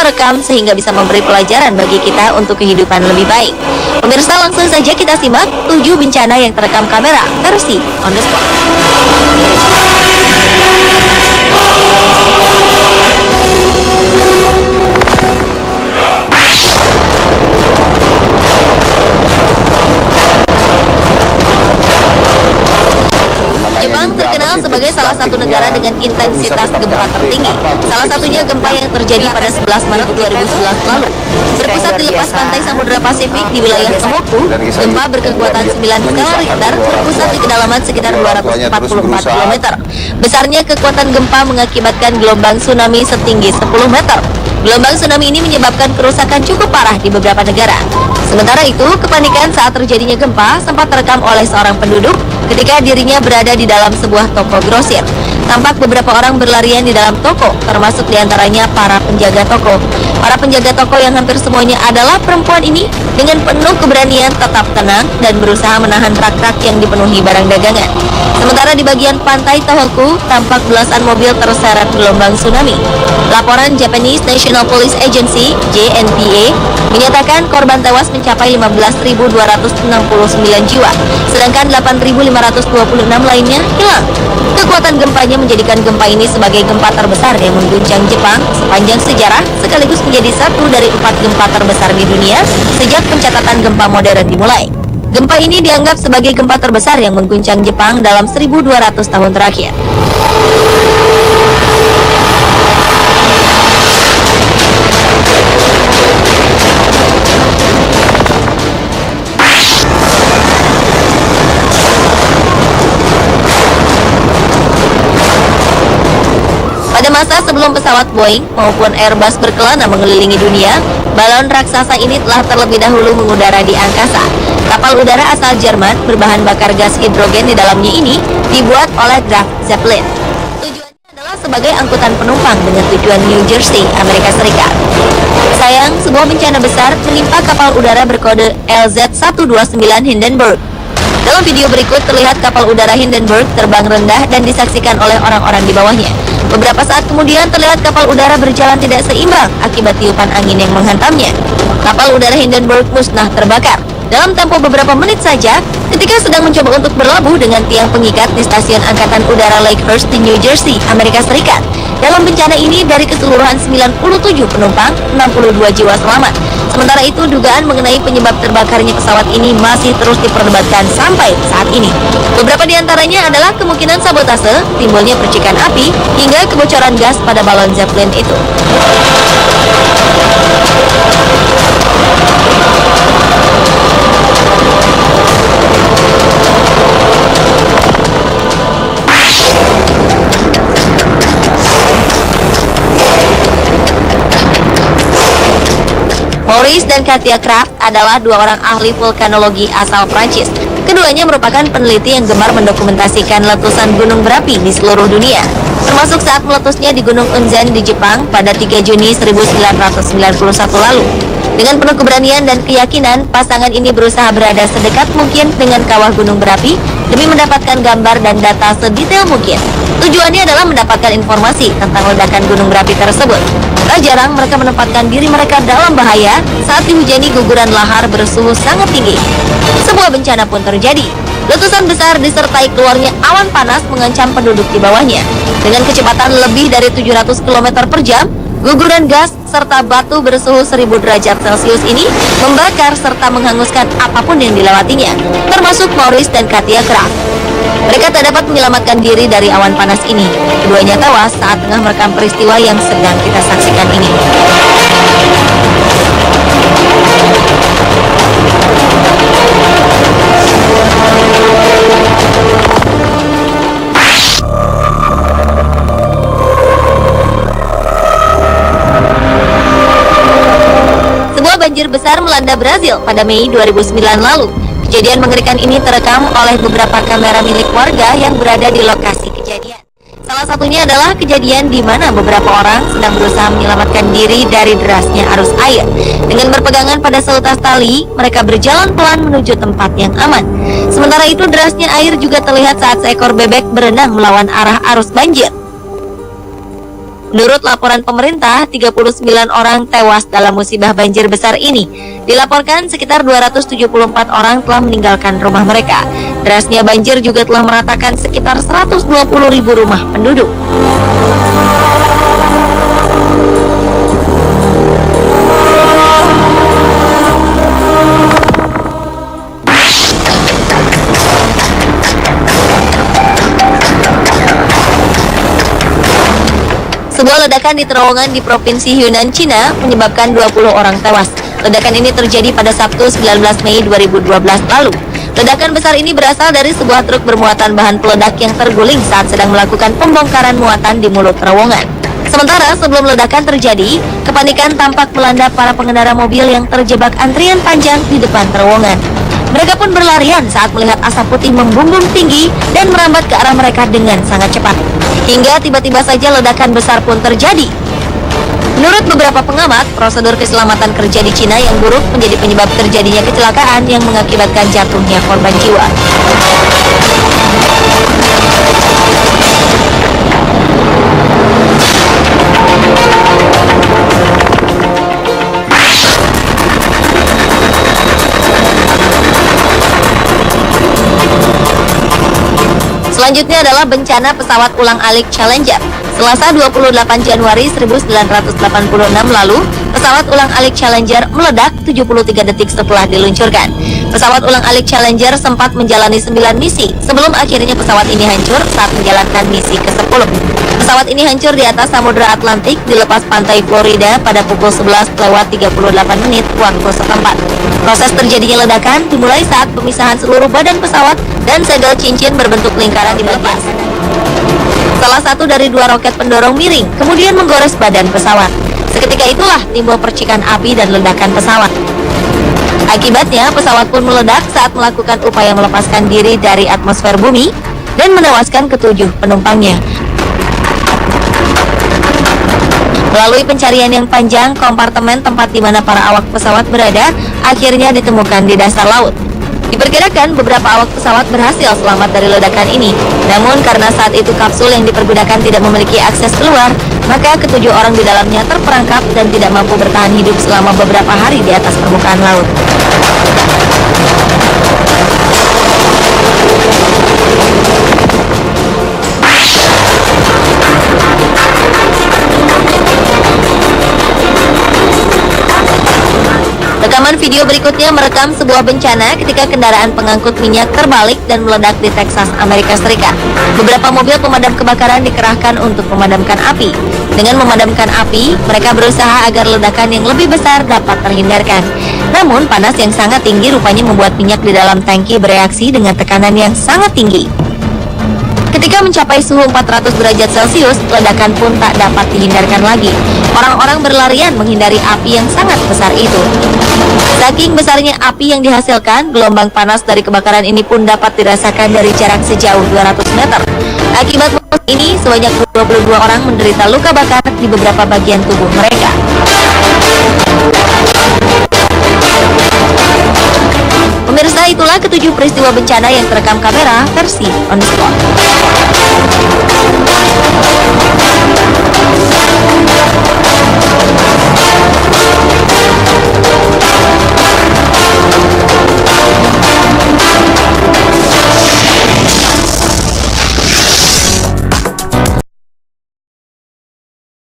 terekam sehingga bisa memberi pelajaran bagi kita untuk kehidupan lebih baik. Pemirsa, langsung saja kita simak 7 bencana yang terekam kamera versi on the spot. Jepang terkenal sebagai salah satu negara dengan intensitas gempa tertinggi. Salah satunya gempa yang terjadi pada 11 Maret 2011 lalu. Berpusat di lepas pantai Samudra Pasifik di wilayah Tohoku, gempa berkekuatan 9 skala Richter berpusat di kedalaman sekitar 244 km. Besarnya kekuatan gempa mengakibatkan gelombang tsunami setinggi 10 meter. Gelombang tsunami ini menyebabkan kerusakan cukup parah di beberapa negara. Sementara itu, kepanikan saat terjadinya gempa sempat terekam oleh seorang penduduk ketika dirinya berada di dalam sebuah toko grosir. Tampak beberapa orang berlarian di dalam toko, termasuk diantaranya para penjaga toko. Para penjaga toko yang hampir semuanya adalah perempuan ini dengan penuh keberanian tetap tenang dan berusaha menahan rak-rak yang dipenuhi barang dagangan. Sementara di bagian pantai Tohoku, tampak belasan mobil terseret gelombang tsunami. Laporan Japanese National Police Agency (JNPA) menyatakan korban tewas mencapai 15.269 jiwa, sedangkan 8.526 lainnya hilang. Kekuatan gempanya menjadikan gempa ini sebagai gempa terbesar yang mengguncang Jepang sepanjang sejarah, sekaligus menjadi satu dari 4 gempa terbesar di dunia sejak pencatatan gempa modern dimulai. Gempa ini dianggap sebagai gempa terbesar yang mengguncang Jepang dalam 1.200 tahun terakhir. Pada masa sebelum pesawat Boeing maupun Airbus berkelana mengelilingi dunia, balon raksasa ini telah terlebih dahulu mengudara di angkasa. Kapal udara asal Jerman berbahan bakar gas hidrogen di dalamnya ini dibuat oleh Graf Zeppelin. Tujuannya adalah sebagai angkutan penumpang dengan tujuan New Jersey, Amerika Serikat. Sayang, sebuah bencana besar menimpa kapal udara berkode LZ-129 Hindenburg. Dalam video berikut terlihat kapal udara Hindenburg terbang rendah dan disaksikan oleh orang-orang di bawahnya. Beberapa saat kemudian terlihat kapal udara berjalan tidak seimbang akibat tiupan angin yang menghantamnya. Kapal udara Hindenburg musnah terbakar. Dalam tempo beberapa menit saja, ketika sedang mencoba untuk berlabuh dengan tiang pengikat di stasiun Angkatan Udara Lakehurst di New Jersey, Amerika Serikat. Dalam bencana ini, dari keseluruhan 97 penumpang, 62 jiwa selamat. Sementara itu, dugaan mengenai penyebab terbakarnya pesawat ini masih terus diperdebatkan sampai saat ini. Beberapa di antaranya adalah kemungkinan sabotase, timbulnya percikan api, hingga kebocoran gas pada balon Zeppelin itu. Maurice dan Katia Kraft adalah 2 orang ahli vulkanologi asal Prancis. Keduanya merupakan peneliti yang gemar mendokumentasikan letusan gunung berapi di seluruh dunia, termasuk saat meletusnya di Gunung Unzen di Jepang pada 3 Juni 1991 lalu. Dengan penuh keberanian dan keyakinan, pasangan ini berusaha berada sedekat mungkin dengan kawah gunung berapi demi mendapatkan gambar dan data sedetail mungkin. Tujuannya adalah mendapatkan informasi tentang ledakan gunung berapi tersebut. Tak jarang mereka menempatkan diri mereka dalam bahaya saat dihujani guguran lahar bersuhu sangat tinggi. Sebuah bencana pun terjadi. Letusan besar disertai keluarnya awan panas mengancam penduduk di bawahnya. Dengan kecepatan lebih dari 700 km per jam, guguran gas serta batu bersuhu 1000 derajat Celcius ini membakar serta menghanguskan apapun yang dilewatinya, termasuk Maurice dan Katia Kraft. Mereka tak dapat menyelamatkan diri dari awan panas ini. Keduanya tewas saat tengah merekam peristiwa yang sedang kita saksikan ini. Banjir besar melanda Brazil pada Mei 2009 lalu. Kejadian mengerikan ini terekam oleh beberapa kamera milik warga yang berada di lokasi kejadian. Salah satunya adalah kejadian di mana beberapa orang sedang berusaha menyelamatkan diri dari derasnya arus air. Dengan berpegangan pada seutas tali, mereka berjalan pelan menuju tempat yang aman. Sementara itu, derasnya air juga terlihat saat seekor bebek berenang melawan arah arus banjir. Menurut laporan pemerintah, 39 orang tewas dalam musibah banjir besar ini. Dilaporkan sekitar 274 orang telah meninggalkan rumah mereka. Derasnya banjir juga telah meratakan sekitar 120.000 rumah penduduk. Sebuah ledakan di terowongan di Provinsi Yunnan, Cina menyebabkan 20 orang tewas. Ledakan ini terjadi pada Sabtu 19 Mei 2012 lalu. Ledakan besar ini berasal dari sebuah truk bermuatan bahan peledak yang terguling saat sedang melakukan pembongkaran muatan di mulut terowongan. Sementara sebelum ledakan terjadi, kepanikan tampak melanda para pengendara mobil yang terjebak antrian panjang di depan terowongan. Mereka pun berlarian saat melihat asap putih membumbung tinggi dan merambat ke arah mereka dengan sangat cepat. Hingga tiba-tiba saja ledakan besar pun terjadi. Menurut beberapa pengamat, prosedur keselamatan kerja di Cina yang buruk menjadi penyebab terjadinya kecelakaan yang mengakibatkan jatuhnya korban jiwa. Selanjutnya adalah bencana pesawat ulang-alik Challenger. Selasa 28 Januari 1986 lalu, pesawat ulang-alik Challenger meledak 73 detik setelah diluncurkan. Pesawat ulang-alik Challenger sempat menjalani 9 misi sebelum akhirnya pesawat ini hancur saat menjalankan misi ke-10. Pesawat ini hancur di atas Samudra Atlantik di lepas pantai Florida pada pukul 11:38 waktu setempat. Proses terjadinya ledakan dimulai saat pemisahan seluruh badan pesawat dan segel cincin berbentuk lingkaran dilepas. Salah satu dari dua roket pendorong miring kemudian menggores badan pesawat. Seketika itulah timbul percikan api dan ledakan pesawat. Akibatnya, pesawat pun meledak saat melakukan upaya melepaskan diri dari atmosfer bumi dan menewaskan ketujuh penumpangnya. Melalui pencarian yang panjang, kompartemen tempat di mana para awak pesawat berada akhirnya ditemukan di dasar laut. Diperkirakan beberapa awak pesawat berhasil selamat dari ledakan ini. Namun karena saat itu kapsul yang dipergunakan tidak memiliki akses keluar, maka ketujuh orang di dalamnya terperangkap dan tidak mampu bertahan hidup selama beberapa hari di atas permukaan laut. Rekaman video berikutnya merekam sebuah bencana ketika kendaraan pengangkut minyak terbalik dan meledak di Texas, Amerika Serikat. Beberapa mobil pemadam kebakaran dikerahkan untuk memadamkan api. Dengan memadamkan api, mereka berusaha agar ledakan yang lebih besar dapat terhindarkan. Namun, panas yang sangat tinggi rupanya membuat minyak di dalam tangki bereaksi dengan tekanan yang sangat tinggi. Ketika mencapai suhu 400 derajat Celcius, ledakan pun tak dapat dihindarkan lagi. Orang-orang berlarian menghindari api yang sangat besar itu. Saking besarnya api yang dihasilkan, gelombang panas dari kebakaran ini pun dapat dirasakan dari jarak sejauh 200 meter. Akibat ini, sebanyak 22 orang menderita luka bakar di beberapa bagian tubuh mereka. Pemirsa, itulah ketujuh peristiwa bencana yang terekam kamera versi On The Spot.